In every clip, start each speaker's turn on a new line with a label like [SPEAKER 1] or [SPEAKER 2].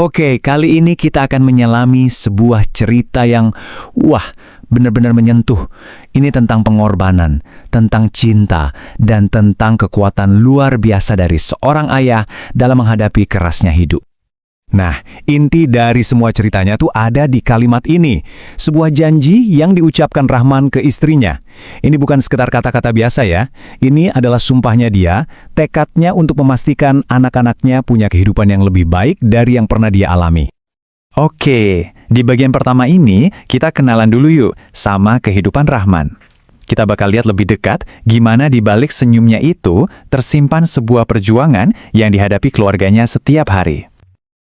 [SPEAKER 1] Oke, kali ini kita akan menyelami sebuah cerita yang, wah, benar-benar menyentuh. Ini tentang pengorbanan, tentang cinta, dan tentang kekuatan luar biasa dari seorang ayah dalam menghadapi kerasnya hidup. Nah, inti dari semua ceritanya tuh ada di kalimat ini. Sebuah janji yang diucapkan Rahman ke istrinya. Ini bukan sekedar kata-kata biasa ya. Ini adalah sumpahnya dia, tekadnya untuk memastikan anak-anaknya punya kehidupan yang lebih baik dari yang pernah dia alami. Oke, di bagian pertama ini kita kenalan dulu yuk sama kehidupan Rahman. Kita bakal lihat lebih dekat gimana di balik senyumnya itu tersimpan sebuah perjuangan yang dihadapi keluarganya setiap hari.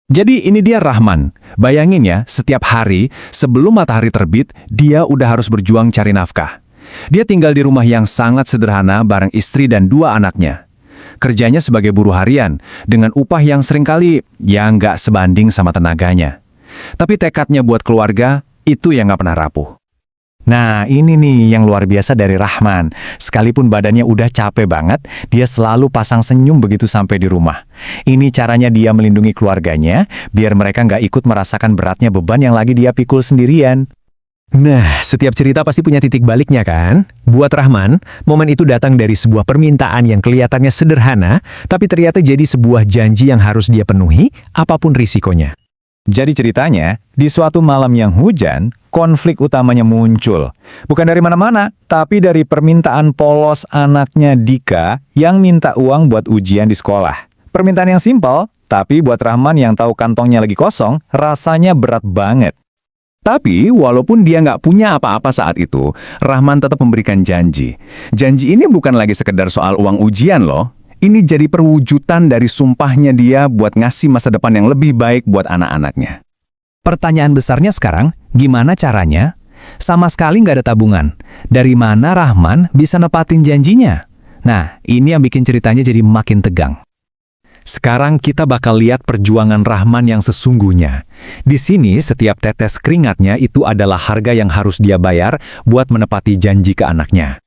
[SPEAKER 1] Jadi ini dia Rahman. Bayangin ya, setiap hari sebelum matahari terbit, dia udah harus berjuang cari nafkah. Dia tinggal di rumah yang sangat sederhana bareng istri dan 2 anaknya. Kerjanya sebagai buruh harian, dengan upah yang seringkali yang nggak sebanding sama tenaganya. Tapi tekadnya buat keluarga, itu yang nggak pernah rapuh. Nah, ini nih yang luar biasa dari Rahman. Sekalipun badannya udah capek banget, dia selalu pasang senyum begitu sampai di rumah. Ini caranya dia melindungi keluarganya, biar mereka nggak ikut merasakan beratnya beban yang lagi dia pikul sendirian. Nah, setiap cerita pasti punya titik baliknya kan? Buat Rahman, momen itu datang dari sebuah permintaan yang kelihatannya sederhana, tapi ternyata jadi sebuah janji yang harus dia penuhi, apapun risikonya. Jadi ceritanya, di suatu malam yang hujan, konflik utamanya muncul. Bukan dari mana-mana, tapi dari permintaan polos anaknya Dika yang minta uang buat ujian di sekolah. Permintaan yang simpel, tapi buat Rahman yang tahu kantongnya lagi kosong, rasanya berat banget. Tapi walaupun dia nggak punya apa-apa saat itu, Rahman tetap memberikan janji. Janji ini bukan lagi sekedar soal uang ujian loh. Ini jadi perwujudan dari sumpahnya dia buat ngasih masa depan yang lebih baik buat anak-anaknya. Pertanyaan besarnya sekarang, gimana caranya? Sama sekali nggak ada tabungan. Dari mana Rahman bisa nepatin janjinya? Nah, ini yang bikin ceritanya jadi makin tegang. Sekarang kita bakal lihat perjuangan Rahman yang sesungguhnya. Di sini setiap tetes keringatnya itu adalah harga yang harus dia bayar buat menepati janji ke anaknya.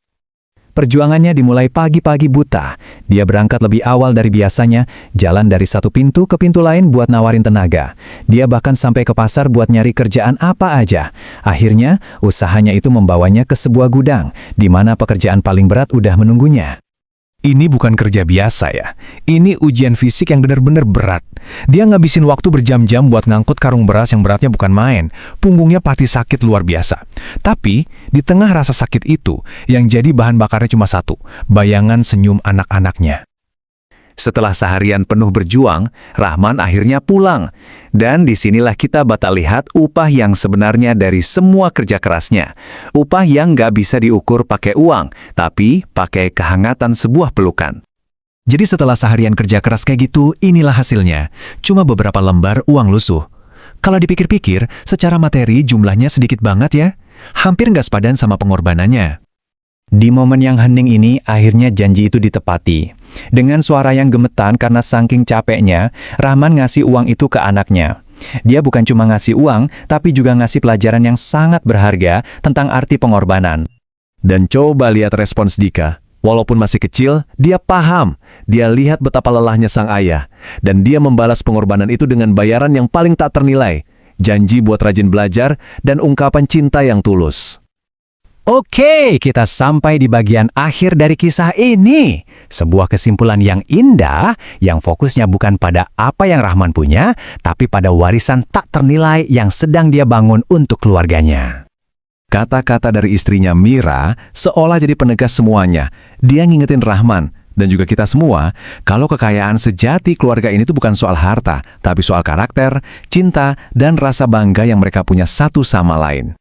[SPEAKER 1] Perjuangannya dimulai pagi-pagi buta. Dia berangkat lebih awal dari biasanya, jalan dari satu pintu ke pintu lain buat nawarin tenaga. Dia bahkan sampai ke pasar buat nyari kerjaan apa aja. Akhirnya, usahanya itu membawanya ke sebuah gudang, di mana pekerjaan paling berat udah menunggunya. Ini bukan kerja biasa ya. Ini ujian fisik yang benar-benar berat. Dia ngabisin waktu berjam-jam buat ngangkut karung beras yang beratnya bukan main. Punggungnya pasti sakit luar biasa. Tapi, di tengah rasa sakit itu, yang jadi bahan bakarnya cuma satu, bayangan senyum anak-anaknya. Setelah seharian penuh berjuang, Rahman akhirnya pulang. Dan disinilah kita bakal lihat upah yang sebenarnya dari semua kerja kerasnya. Upah yang nggak bisa diukur pakai uang, tapi pakai kehangatan sebuah pelukan. Jadi setelah seharian kerja keras kayak gitu, inilah hasilnya. Cuma beberapa lembar uang lusuh. Kalau dipikir-pikir, secara materi jumlahnya sedikit banget ya. Hampir nggak sepadan sama pengorbanannya. Di momen yang hening ini, akhirnya janji itu ditepati. Dengan suara yang gemetan karena saking capeknya, Rahman ngasih uang itu ke anaknya. Dia bukan cuma ngasih uang, tapi juga ngasih pelajaran yang sangat berharga tentang arti pengorbanan. Dan coba lihat respons Dika. Walaupun masih kecil, dia paham. Dia lihat betapa lelahnya sang ayah. Dan dia membalas pengorbanan itu dengan bayaran yang paling tak ternilai. Janji buat rajin belajar dan ungkapan cinta yang tulus. Oke, kita sampai di bagian akhir dari kisah ini. Sebuah kesimpulan yang indah, yang fokusnya bukan pada apa yang Rahman punya, tapi pada warisan tak ternilai yang sedang dia bangun untuk keluarganya. Kata-kata dari istrinya Mira seolah jadi penegas semuanya. Dia ngingetin Rahman, dan juga kita semua, kalau kekayaan sejati keluarga ini tuh bukan soal harta, tapi soal karakter, cinta, dan rasa bangga yang mereka punya satu sama lain.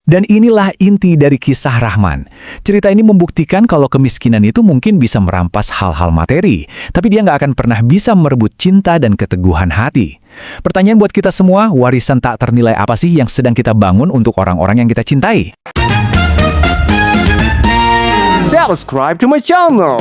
[SPEAKER 1] Dan inilah inti dari kisah Rahman. Cerita ini membuktikan kalau kemiskinan itu mungkin bisa merampas hal-hal materi, tapi dia nggak akan pernah bisa merebut cinta dan keteguhan hati. Pertanyaan buat kita semua, warisan tak ternilai apa sih yang sedang kita bangun untuk orang-orang yang kita cintai?
[SPEAKER 2] Subscribe to my channel.